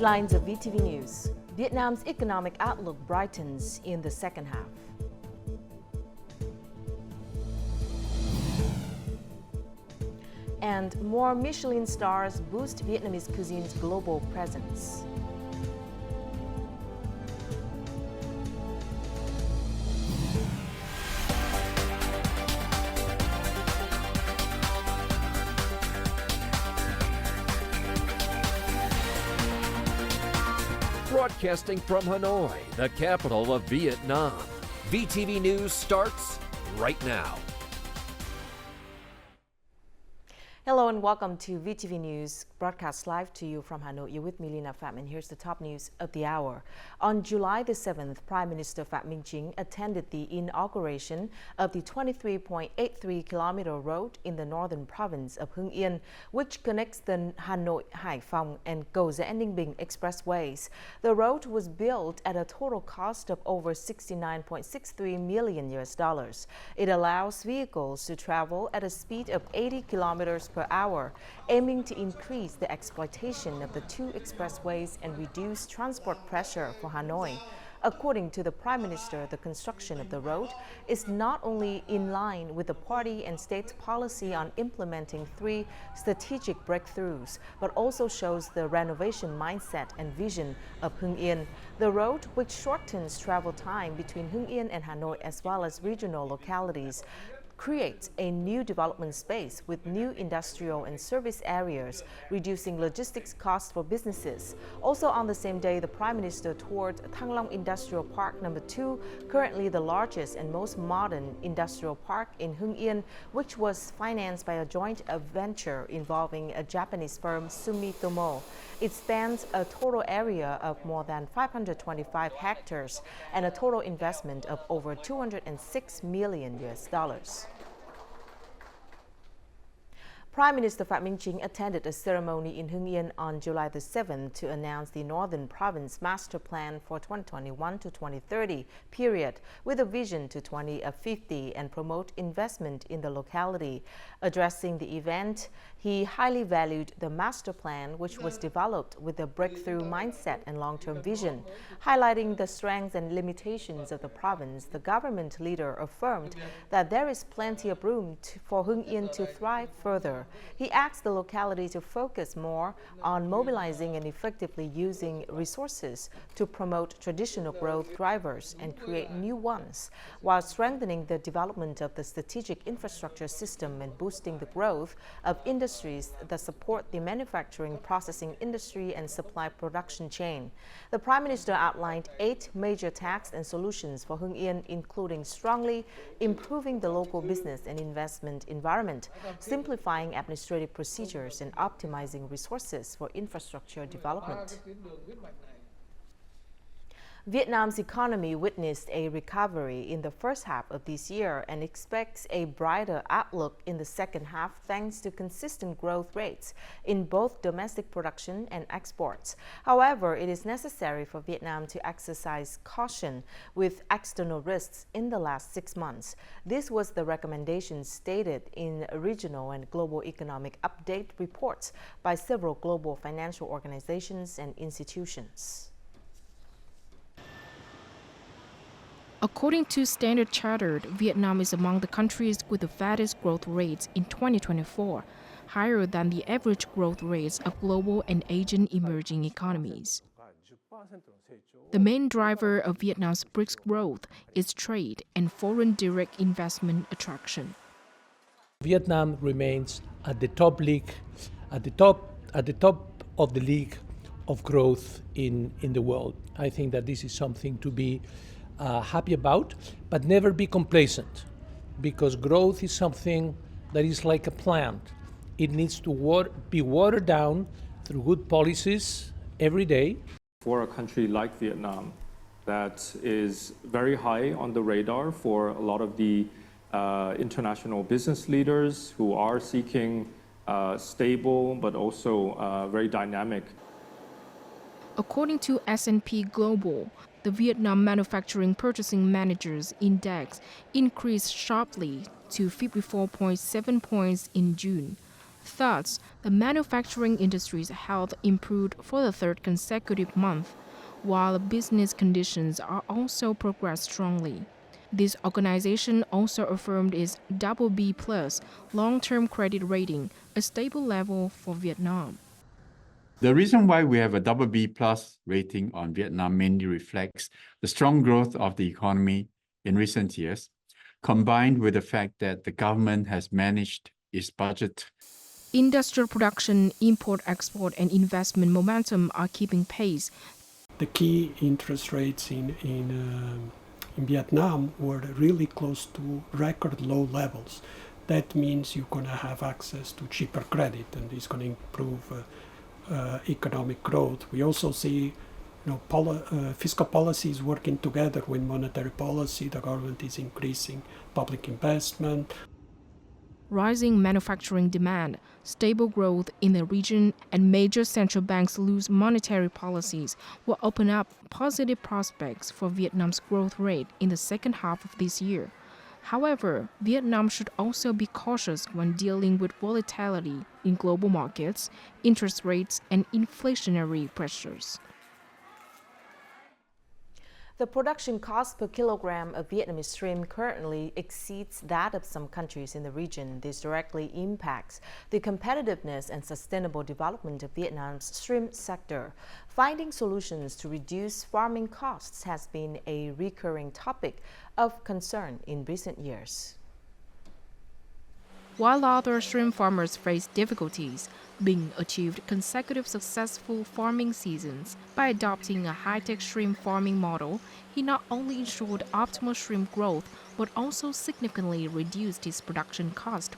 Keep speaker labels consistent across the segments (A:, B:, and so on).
A: Headlines of VTV News. Vietnam's economic outlook brightens in the second half. And more Michelin stars boost Vietnamese cuisine's global presence.
B: Broadcasting from Hanoi, the capital of Vietnam. VTV News starts right now.
A: Hello and welcome to VTV News, broadcast live to you from Hanoi. You're with me, Lina Pham, and here's the top news of the hour. On July the 7th, Prime Minister Phie attended the inauguration of the 23.83-kilometer road in the northern province of Hưng Yên, which connects the Hanoi, Hải Phòng, and Cầu Giẽ Ninh Bình expressways. The road was built at a total cost of over $69.63 million. It allows vehicles to travel at a speed of 80 kilometers per hour, aiming to increase the exploitation of the two expressways and reduce transport pressure for Hanoi. According to the Prime Minister, the construction of the road is not only in line with the party and state's policy on implementing 3 strategic breakthroughs, but also shows the renovation mindset and vision of Hưng Yên. The road, which shortens travel time between Hưng Yên and Hanoi as well as regional localities, creates a new development space with new industrial and service areas, reducing logistics costs for businesses. Also on the same day, the Prime Minister toured Thăng Long Industrial Park No. 2, currently the largest and most modern industrial park in Hưng Yên, which was financed by a joint venture involving a Japanese firm, Sumitomo. It spans a total area of more than 525 hectares and a total investment of over $206 million. Prime Minister Phie attended a ceremony in Hưng Yên on July the 7th to announce the Northern Province Master Plan for 2021 to 2030 period, with a vision to 2050 and promote investment in the locality. Addressing the event, he highly valued the master plan, which was developed with a breakthrough mindset and long-term vision. Highlighting the strengths and limitations of the province, the government leader affirmed that there is plenty of room for Hưng Yên to thrive further. He asked the locality to focus more on mobilizing and effectively using resources to promote traditional growth drivers and create new ones, while strengthening the development of the strategic infrastructure system and boosting the growth of industries that support the manufacturing, processing industry and supply production chain. The Prime Minister outlined 8 major tasks and solutions for Hưng Yên, including strongly improving the local business and investment environment, simplifying administrative procedures, and optimizing resources for infrastructure development. Vietnam's economy witnessed a recovery in the first half of this year and expects a brighter outlook in the second half thanks to consistent growth rates in both domestic production and exports. However, it is necessary for Vietnam to exercise caution with external risks in the last 6 months. This was the recommendation stated in regional and global economic update reports by several global financial organizations and institutions.
C: According to Standard Chartered, Vietnam is among the countries with the fastest growth rates in 2024, higher than the average growth rates of global and Asian emerging economies. The main driver of Vietnam's BRICS growth is trade and foreign direct investment attraction.
D: Vietnam remains at the top of the league of growth in the world. I think that this is something to be happy about, but never be complacent, because growth is something that is like a plant. It needs to be watered down through good policies every day.
E: For a country like Vietnam, that is very high on the radar for a lot of the international business leaders who are seeking stable but also very dynamic.
C: According to S&P Global, the Vietnam Manufacturing Purchasing Managers Index increased sharply to 54.7 points in June, Thus, the manufacturing industry's health improved for the third consecutive month, while business conditions are also progressed strongly. This organization also affirmed its BB+ long-term credit rating, a stable level for Vietnam.
F: The reason why we have a BB+ rating on Vietnam mainly reflects the strong growth of the economy in recent years, combined with the fact that the government has managed its budget.
C: Industrial production, import, export, and investment momentum are keeping pace.
G: The key interest rates in Vietnam were really close to record low levels. That means you're going to have access to cheaper credit, and it's going to improve economic growth. We also see fiscal policies working together with monetary policy. The government is increasing public investment.
C: Rising manufacturing demand, stable growth in the region, and major central banks' loose monetary policies will open up positive prospects for Vietnam's growth rate in the second half of this year. However, Vietnam should also be cautious when dealing with volatility in global markets, interest rates, and inflationary pressures.
A: The production cost per kilogram of Vietnamese shrimp currently exceeds that of some countries in the region. This directly impacts the competitiveness and sustainable development of Vietnam's shrimp sector. Finding solutions to reduce farming costs has been a recurring topic of concern in recent years.
C: While other shrimp farmers face difficulties, Bing achieved consecutive successful farming seasons. By adopting a high-tech shrimp farming model, he not only ensured optimal shrimp growth, but also significantly reduced his production cost.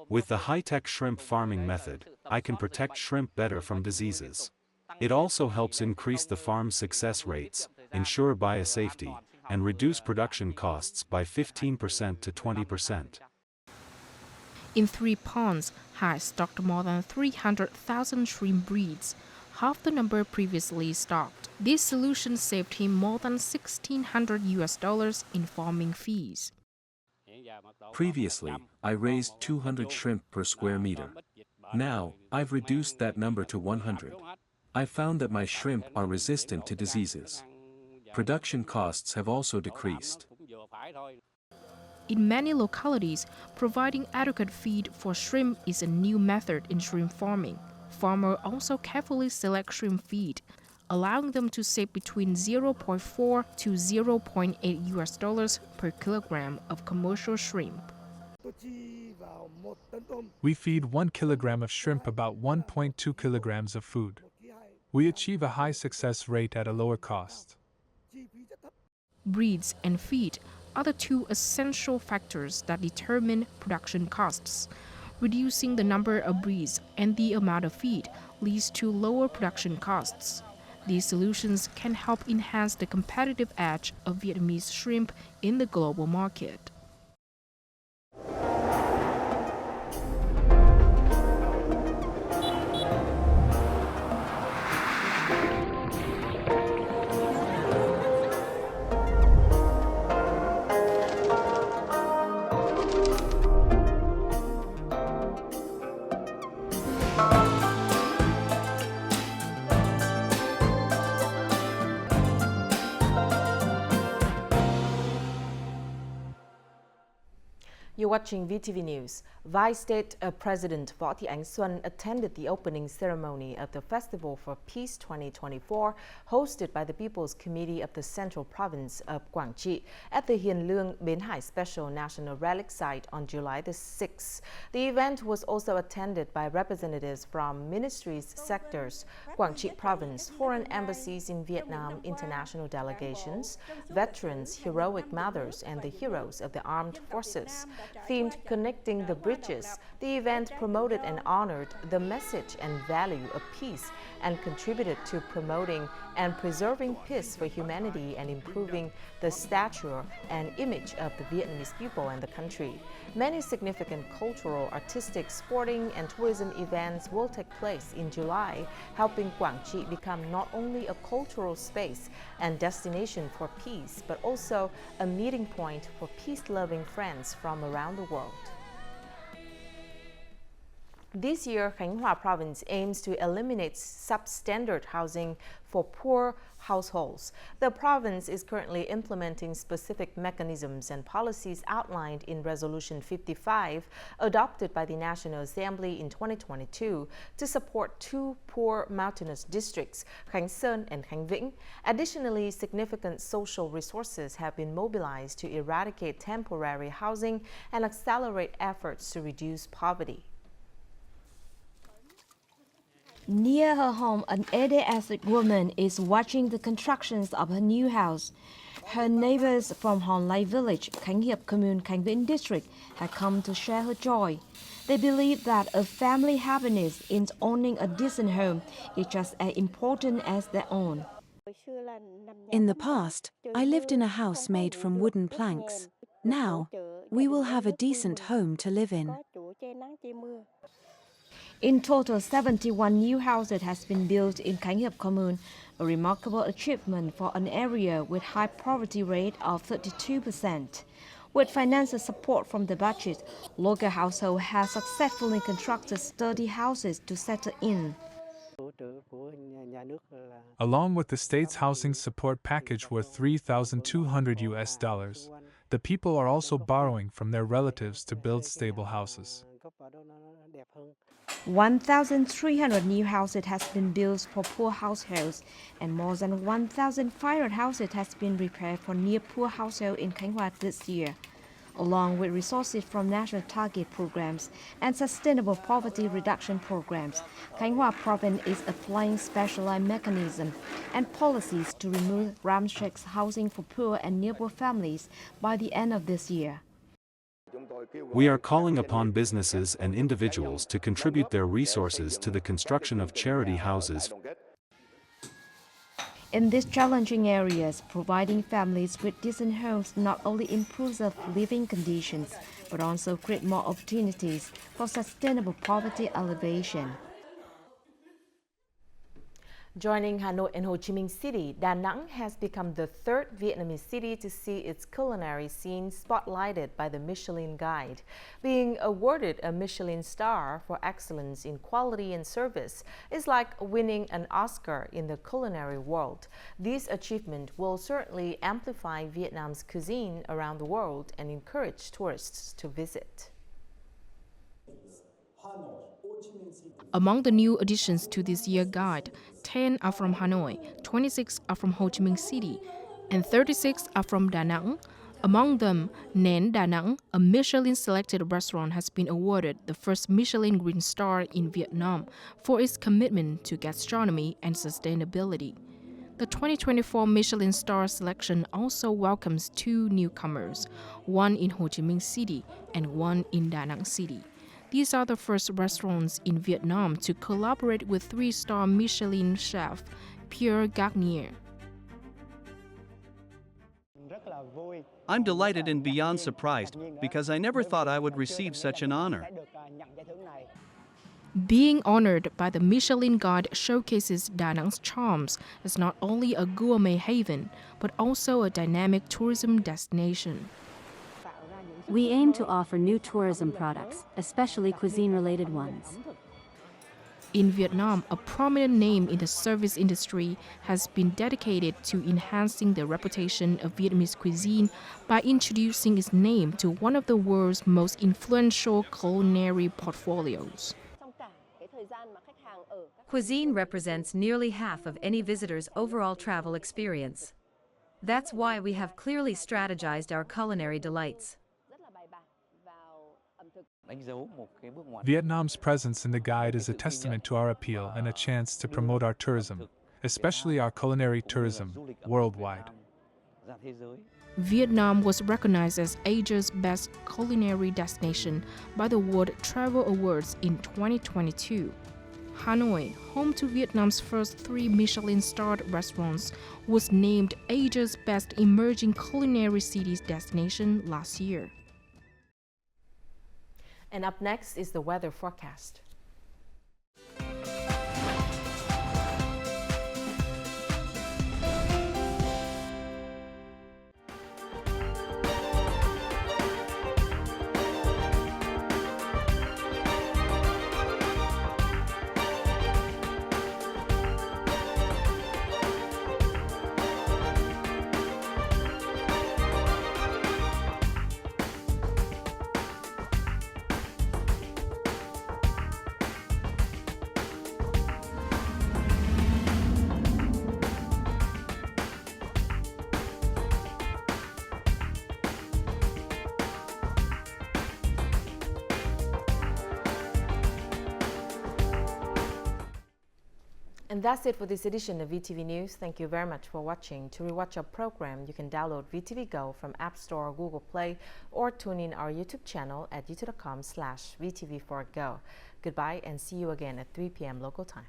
H: With the high-tech shrimp farming method, I can protect shrimp better from diseases. It also helps increase the farm's success rates, ensure biosafety, and reduce production costs by 15% to 20%.
C: In 3 ponds, Phie stocked more than 300,000 shrimp breeds, half the number previously stocked. This solution saved him more than $1,600 in farming fees.
I: Previously, I raised 200 shrimp per square meter. Now, I've reduced that number to 100. I found that my shrimp are resistant to diseases. Production costs have also decreased.
C: In many localities, providing adequate feed for shrimp is a new method in shrimp farming. Farmers also carefully select shrimp feed, allowing them to save between $0.4 to $0.8 per kilogram of commercial shrimp.
J: We feed 1 kilogram of shrimp about 1.2 kilograms of food. We achieve a high success rate at a lower cost.
C: Breeds and feed are the two essential factors that determine production costs. Reducing the number of breeds and the amount of feed leads to lower production costs. These solutions can help enhance the competitive edge of Vietnamese shrimp in the global market.
A: You're watching VTV News. Vice State President Phie attended the opening ceremony of the Festival for Peace 2024, hosted by the People's Committee of the Central Province of Quảng Trị at the Hien Lương Bến Hải Special National Relic Site on July the 6th. The event was also attended by representatives from ministries, sectors, Quảng Trị Province, foreign embassies in Vietnam, international delegations, veterans, heroic mothers, and the heroes of the armed forces. Themed Connecting the Bridges, the event promoted and honored the message and value of peace and contributed to promoting and preserving peace for humanity and improving the stature and image of the Vietnamese people and the country. Many significant cultural, artistic, sporting, and tourism events will take place in July, helping Quảng Trị become not only a cultural space and destination for peace, but also a meeting point for peace-loving friends from around the world. This year, Khánh Hòa province aims to eliminate substandard housing for poor households. The province is currently implementing specific mechanisms and policies outlined in Resolution 55, adopted by the National Assembly in 2022, to support two poor mountainous districts, Khánh Sơn and Khánh Vĩnh. Additionally, significant social resources have been mobilized to eradicate temporary housing and accelerate efforts to reduce poverty.
K: Near her home, an Ede woman is watching the constructions of her new house. Her neighbors from Hòn Lai village, Khánh Hiệp commune, Khánh Vĩnh district, have come to share her joy. They believe that a family happiness in owning a decent home is just as important as their own.
L: In the past, I lived in a house made from wooden planks. Now, we will have a decent home to live in.
K: In total, 71 new houses has been built in Khánh Hiệp commune, a remarkable achievement for an area with high poverty rate of 32%. With financial support from the budget, local household has successfully constructed sturdy houses to settle in.
J: Along with the state's housing support package worth $3,200, the people are also borrowing from their relatives to build stable houses.
K: 1,300 new houses has been built for poor households, and more than 1,500 houses has been repaired for near poor households in Khánh Hòa this year. Along with resources from national target programs and sustainable poverty reduction programs, Khánh Hòa province is applying specialized mechanisms and policies to remove ramshackle housing for poor and near-poor families by the end of this year.
H: We are calling upon businesses and individuals to contribute their resources to the construction of charity houses.
K: In these challenging areas, providing families with decent homes not only improves their living conditions, but also create more opportunities for sustainable poverty alleviation.
A: Joining Hanoi and Ho Chi Minh City, Da Nang has become the third Vietnamese city to see its culinary scene spotlighted by the Michelin Guide. Being awarded a Michelin star for excellence in quality and service is like winning an Oscar in the culinary world. This achievement will certainly amplify Vietnam's cuisine around the world and encourage tourists to visit.
C: Among the new additions to this year's guide, 10 are from Hanoi, 26 are from Ho Chi Minh City, and 36 are from Da Nang. Among them, Nén Da Nang, a Michelin-selected restaurant, has been awarded the first Michelin Green Star in Vietnam for its commitment to gastronomy and sustainability. The 2024 Michelin Star selection also welcomes two newcomers, one in Ho Chi Minh City and one in Da Nang City. These are the first restaurants in Vietnam to collaborate with three-star Michelin chef Pierre Garnier.
M: I'm delighted and beyond surprised because I never thought I would receive such an honor.
C: Being honored by the Michelin Guide showcases Da Nang's charms as not only a gourmet haven, but also a dynamic tourism destination.
N: We aim to offer new tourism products, especially cuisine-related ones.
C: In Vietnam, a prominent name in the service industry has been dedicated to enhancing the reputation of Vietnamese cuisine by introducing its name to one of the world's most influential culinary portfolios.
O: Cuisine represents nearly half of any visitor's overall travel experience. That's why we have clearly strategized our culinary delights.
J: Vietnam's presence in the guide is a testament to our appeal and a chance to promote our tourism, especially our culinary tourism, worldwide.
C: Vietnam was recognized as Asia's best culinary destination by the World Travel Awards in 2022. Hanoi, home to Vietnam's first 3 Michelin-starred restaurants, was named Asia's best emerging culinary cities destination last year.
A: And up next is the weather forecast. And that's it for this edition of VTV News. Thank you very much for watching. To rewatch our program, you can download VTVgo from App Store or Google Play, or tune in our YouTube channel at youtube.com/VTV4Go. Goodbye and see you again at 3 p.m. local time.